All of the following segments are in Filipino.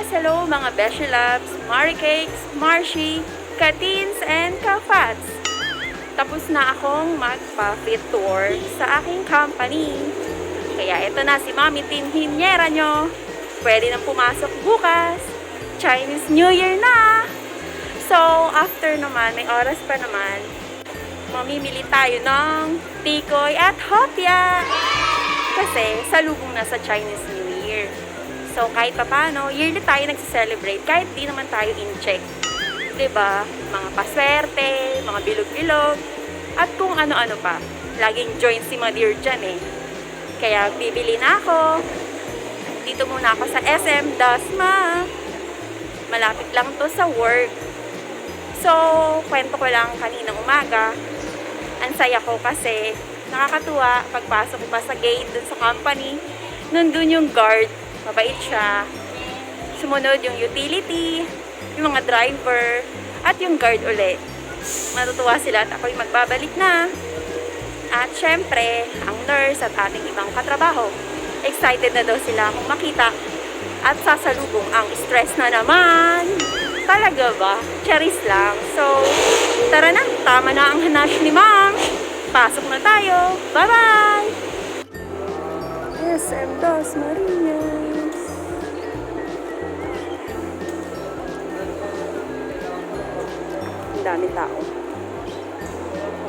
Hello mga Beshi Labs, Maricakes, Marshi, Katins, and Kafats. Tapos na akong magpa-fit tour sa aking company. Kaya ito na si Mami Tin Hinyera nyo. Pwede nang pumasok bukas. Chinese New Year na! So, after naman, may oras pa naman, mamimili tayo ng tikoy at hopya. Kasi salubong na sa Chinese New Year. So, kahit pa paano, yearly tayo nagsiselebrate kahit di naman tayo in-check. Diba? Mga paswerte, mga bilog-bilog, at kung ano-ano pa. Laging join si Madir dyan eh. Kaya bibili na ako. Dito muna ako sa SM Dasma. Malapit lang to sa work. So, kwento ko lang kaninang umaga. Ang saya ko kasi nakakatuwa pagpasok ko pa sa gate dun sa company. Nandun yung guard. Mabait siya. Sumunod yung utility, yung mga driver, at yung guard ulit. Matutuwa sila at ako'y magbabalik na. At syempre, ang nurse at ating ibang katrabaho, excited na daw sila akong makita. At sasalubong ang stress na naman. Talaga ba? Cherries lang. So, tara na. Tama na ang hanash ni ma'am. Pasok na tayo. Bye-bye! SM Dasmariñas. Ang daming tao.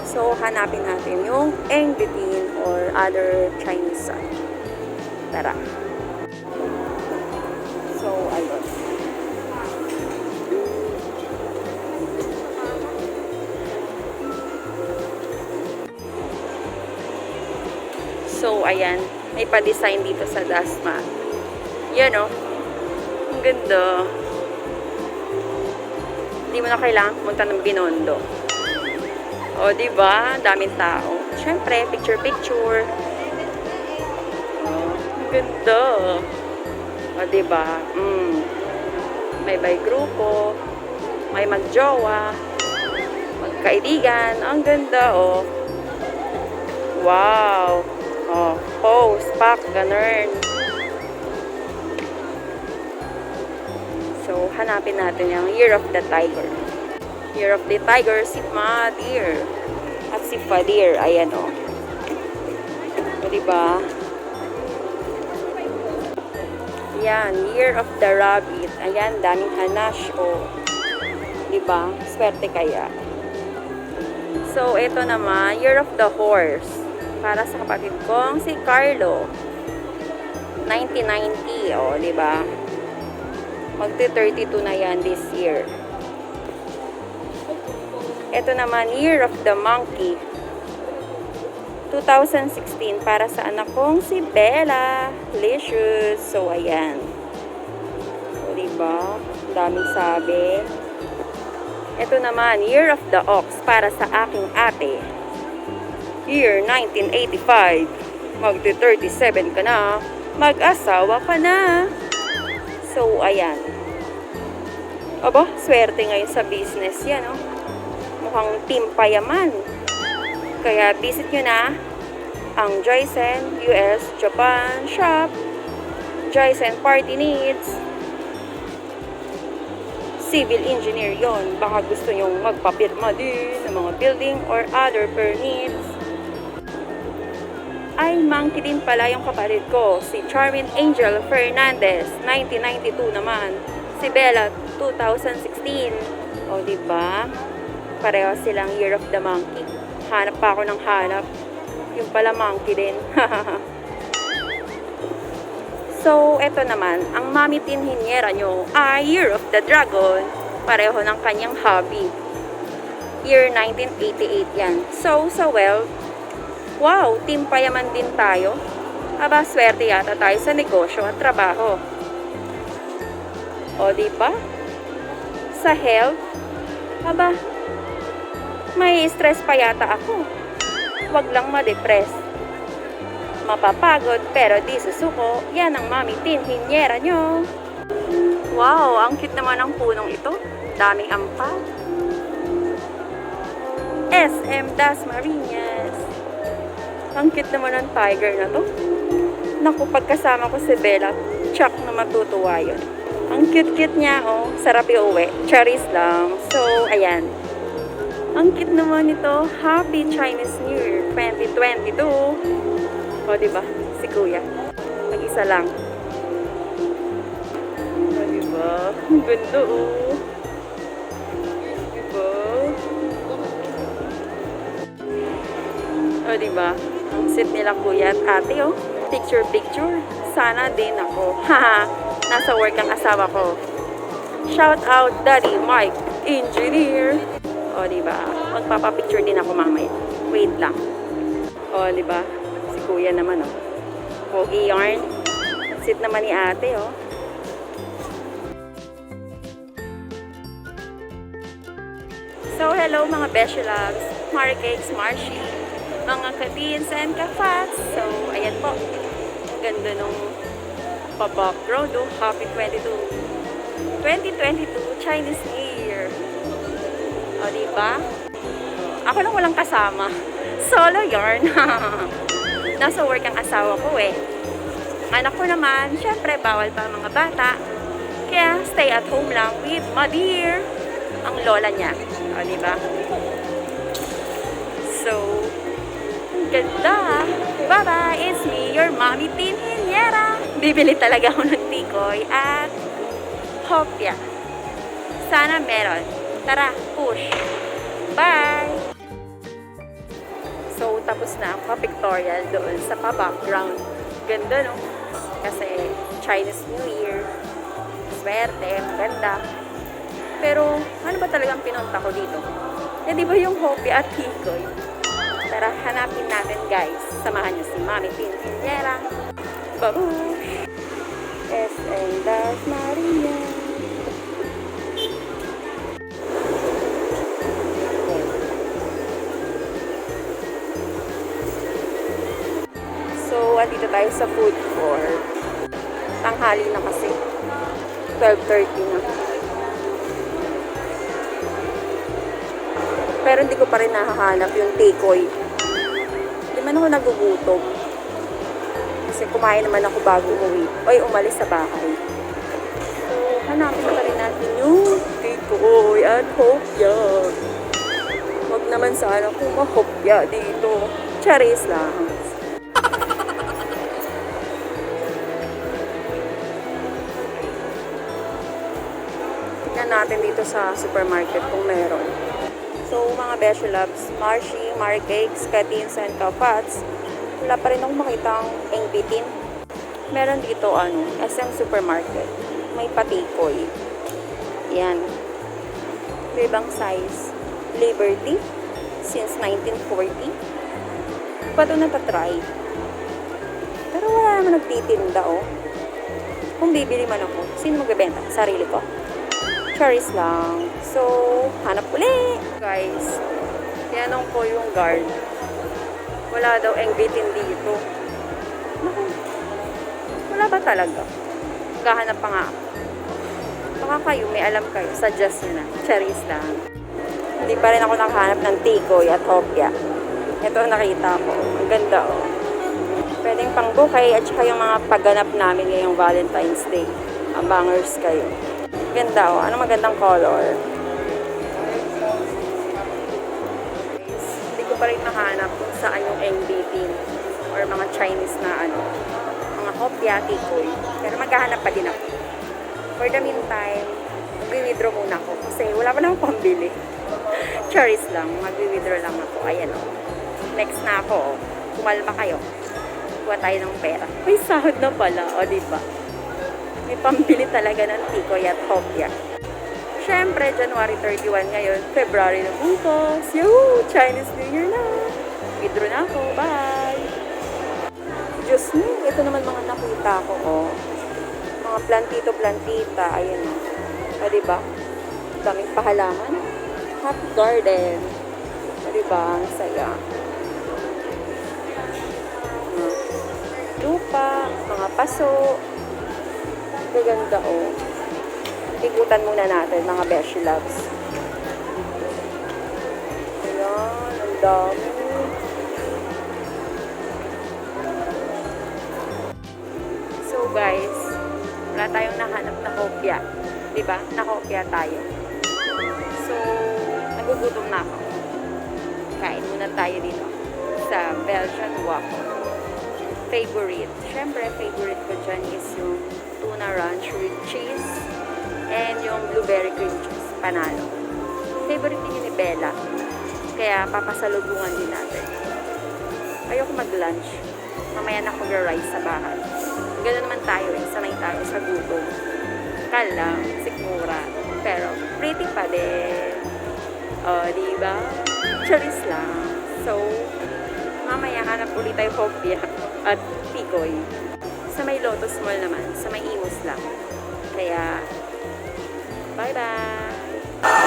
So, hanapin natin yung Engbitin or other Chinese. Tara. So, ayun. So, ayan. May pa-design dito sa Dasma. Yan o. Ang ganda. Hindi mo na kailangan pumunta ng Binondo. O, diba? Daming tao. Siyempre, picture-picture. Ang ganda. O, diba? May by grupo. May magjowa. Magkaibigan. Ang ganda, o. Wow. Oh, pose, pack, ganun. So, hanapin natin yung Year of the Tiger. Year of the Tiger, si Madir. At si Fadir, ayan o. O, diba? Yan, Year of the Rabbit. Ayan, daming hanash o. Diba? Swerte kaya. So, ito naman, Year of the Horse. Para sa kapatid kong si Carlo. 1990, o, diba? Magti-32 na yan this year. Ito naman, Year of the Monkey. 2016, para sa anak kong si Bella Licious. So, ayan. O, diba? Daming sabi. Ito naman, Year of the Ox, para sa aking ate. Year 1985. Magti-37 ka na. Mag-asawa ka na. So, ayan. Aba, swerte ngayon sa business yan, oh. Mukhang team payaman. Kaya visit nyo na ang Joysen US Japan Shop. Joysen Party Needs. Civil engineer yon. Baka gusto nyong magpapirma din ng mga building or other permits. Ay, monkey din pala yung kapatid ko, si Charmin Angel Fernandez, 1992 naman. Si Bella, 2016. O, diba? Pareho silang Year of the Monkey. Hanap pa ako ng hanap. Yung pala monkey din. So, eto naman, ang Mami Tin Hinyera nyo ay Year of the Dragon. Pareho ng kanyang hobby. Year 1988 yan. So, well, wow, team payaman din tayo. Aba, swerte yata tayo sa negosyo at trabaho. O, diba? Sa health, aba, may stress pa yata ako. Huwag lang ma-depress. Mapapagod pero di susuko. Yan ang Mami Tin Hinyera nyo. Wow, ang cute naman ng punong ito. Daming ampal. SM Dasmariñas. Ang cute naman ng tiger na to. Naku, pagkasama ko si Bella, tsak na matutuwa yun. Ang cute-cute niya, oh. Sarap iuwi. Cherries lang. So, ayan. Ang cute naman nito. Happy Chinese New Year 2022. O, diba? Si Kuya. Mag-isa lang. O, diba? Ang ganda, oh. Diba? O, diba? Ang sweet nila Kuya at ate, oh. Picture. Sana din ako. Haha. Nasa work ang asawa ko. Shout out Daddy Mike, engineer. O, diba? Magpapapicture din ako mamaya. Wait lang. O, diba? Si Kuya naman, oh. Pogi yarn. Sit naman ni ate, oh. So, hello mga Beshi Loves, Maricakes, Marshi, mga ka-teens and ka-fats. So, ayan po. Ganda nung pa-background, oh. Happy 2022 Chinese New Year. O, diba? Ako lang walang kasama. Solo yarn. Nasa work ang asawa ko, eh. Anak ko naman, syempre, bawal pa ang mga bata. Kaya, stay at home lang with my dear. Ang lola niya. O, diba? So, ang ganda. Bye-bye. It's me, your mommy, Tinhinyera. Bibili talaga ako ng tikoy at hopya. Sana meron. Tara, push. Bye! So, tapos na ang pa-pictorial doon sa pa-background. Ganda, no? Kasi Chinese New Year. Swerte, maganda. Pero, ano ba talagang pinunta ko dito? Eh, di ba yung hopya at tikoy? Tara, hanapin natin, guys. Samahan niyo si Mami Tinhinyera. Babush! SM Das Maria. So, andito tayo sa food court. Tanghali na kasi. 12:30 na. Pero hindi ko pa rin nahahanap yung tikoy. Hindi man ako nagugutom. Kasi kumain naman ako bago umuwi. Oy, umalis sa bahay. So, hanapin na rin natin yung tikoy at hopya. Huwag naman sana kung mahopya dito. Charis lang. Tignan natin dito sa supermarket kung meron. So, mga Beshi Loves, Marshi, Maricakes, ka-teens, and ka-fats, wala pa rin akong makitang engbitin. Meron dito, SM Supermarket. May patikoy. Yan. Ibang size. Liberty. Since 1940. Pa ito natatry. Pero wala naman nagtitinda, oh. Kung bibili man ako, sino magbebenta? Sarili ko. Cherries lang. So, hanap uli. Guys, tinanong ko yung guard. Wala daw engbitin dito. Naku, wala ba talaga? Gahanap pa nga ako. Baka kayo, may alam kayo. Suggest nyo na. Cherries lang. Hindi pa rin ako nakahanap ng tikoy at hopya. Ito nakita ko. Ang ganda, oh. Pwedeng pang bouquet at saka yung mga pagganap namin ngayong Valentine's Day. Abangers kayo. Ganda, oh. Ano magandang color? Hindi ko pa rin mahanap kung saan yung NBT or mga Chinese na mga hopya, tikoy. Pero maghahanap pa din ako. For the meantime, mag-withdraw muna ako kasi wala pa namang pambili. Cherries lang. Mag-withdraw lang ako. Ayan, oh. Next na ako, oh. Kumalma kayo. Kuha tayo ng pera. May sahod na pala, o, diba? May pambili talaga ng tikoy at hopya. Siyempre, January 31 ngayon, February na bukas. Yoo! Chinese New Year na! Withdraw na ako. Bye! Diyos me, ito naman mga nakita ko, oh. Mga plantito-plantita. Ayan, oh. O, diba? Daming pahalaman. Happy garden. O, diba? Ang saya. Lupa, mga paso. Gaganda, oh. Ikutan muna natin, mga Beshi Loves. Ayan, ang dami. So, guys, wala tayong nahanap na kopya. Diba? Nakopya tayo. So, nagugutom na ako. Kain muna tayo dito sa Belgian waffle. Favorite. Siyempre, favorite ko dyan is yung tuna ranch with cheese and yung blueberry cream cheese. Panalo. Favorite din yun ni Bella. Kaya papasalubungan din natin. Ayoko mag-lunch. Mamaya na ako mag-rice sa bahay. Ganoon naman tayo eh. Sanay tayo sa gutom. Kala, sikmura. Pero, pretty pa din. O, diba? Charis lang. So, mamaya hanap ulit tayo kopya at tikoy. Sa may Lotus Mall naman. Sa may Imus lang. Kaya, bye-bye!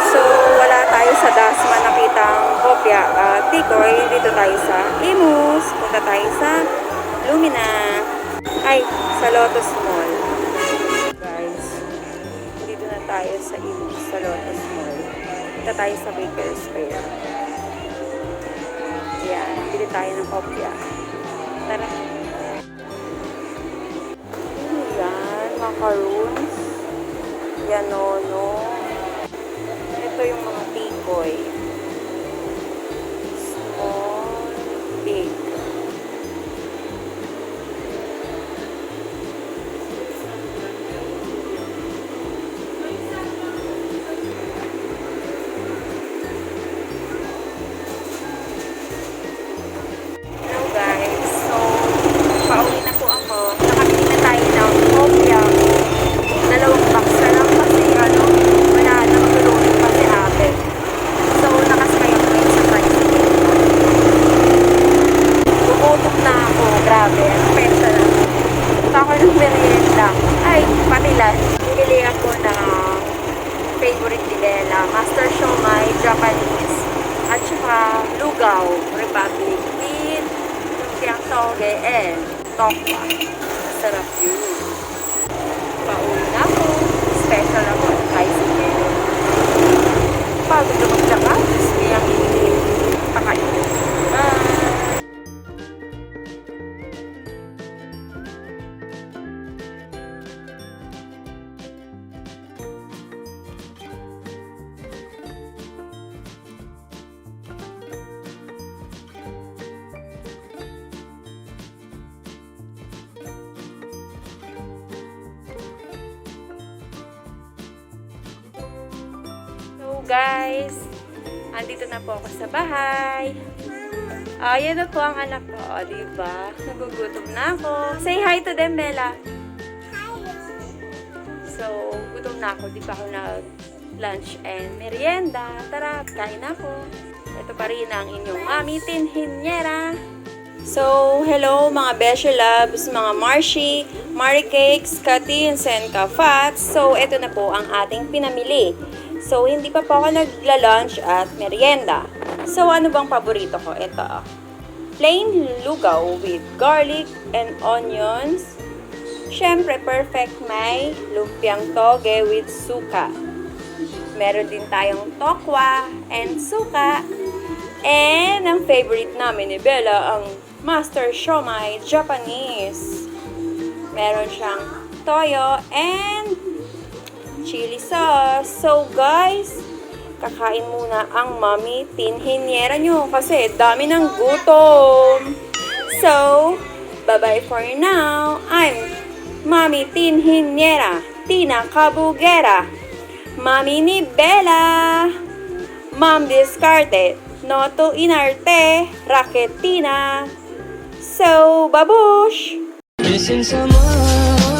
So, wala tayo sa Dasma nakitang kopya at tikoy. Dito tayo sa Imus. Punta tayo sa Lumina. Ay, sa Lotus Mall. Guys, dito na tayo sa Imus, sa Lotus Mall. Punta tayo sa Baker Square. Yan, bili tayo ng kopya. Tara. Yan, macaroons. Yan, nono. Ito yung mga tikoy. Small, big. Hello guys. So, pauwi na po ako. Nakabili na tayo ng kopya. 2 box na lang kasi wala na matulungin pa si ate. So, nakasakay ako ngayon sa tricycle. Gugutom na ako. Grabe. Ang pesa na. Punta ako ng merienda. Ay, patilan. Bibili ako ng favorite ni Bella. Master Siomai, Japanese. At saka Lugaw, Republic. With lumpiang toge and tokwa. Masarap yun. Pauwi na ako. Special ako. Tricycle. Pagod na maglakad. Gusto niyang init. Pakain. Bye! Guys, andito na po ako sa bahay. Ayan na po ang anak ko, diba? Nagugutom na ako. Say hi to them, Bella. So, gutom na ako. Di pa ako nag-lunch and merienda. Tara, kain na ako. Ito pa rin ang inyong Mami Tinhinyera. So, hello mga Beshe Loves, mga Marshi, Marie Cakes, Katins, and Kafats. So, ito na po ang ating pinamili. So, hindi pa po ako nagla-lunch at merienda. So, ano bang paborito ko? Ito. Plain lugaw with garlic and onions. Siyempre, perfect may lumpiang toge with suka. Meron din tayong tokwa and suka. And ang favorite namin ni Bella, ang Master Siomai Japanese. Meron siyang toyo and chili sauce. So guys, kakain muna ang Mami Tinhinyera nyo kasi dami ng gutom. So, bye-bye for now. I'm Mami Tinhinyera, Tina Kabugera, Mami ni Bella, Ma'am Discarte, Noto Inarte, Raketina. So, babush! Missing someone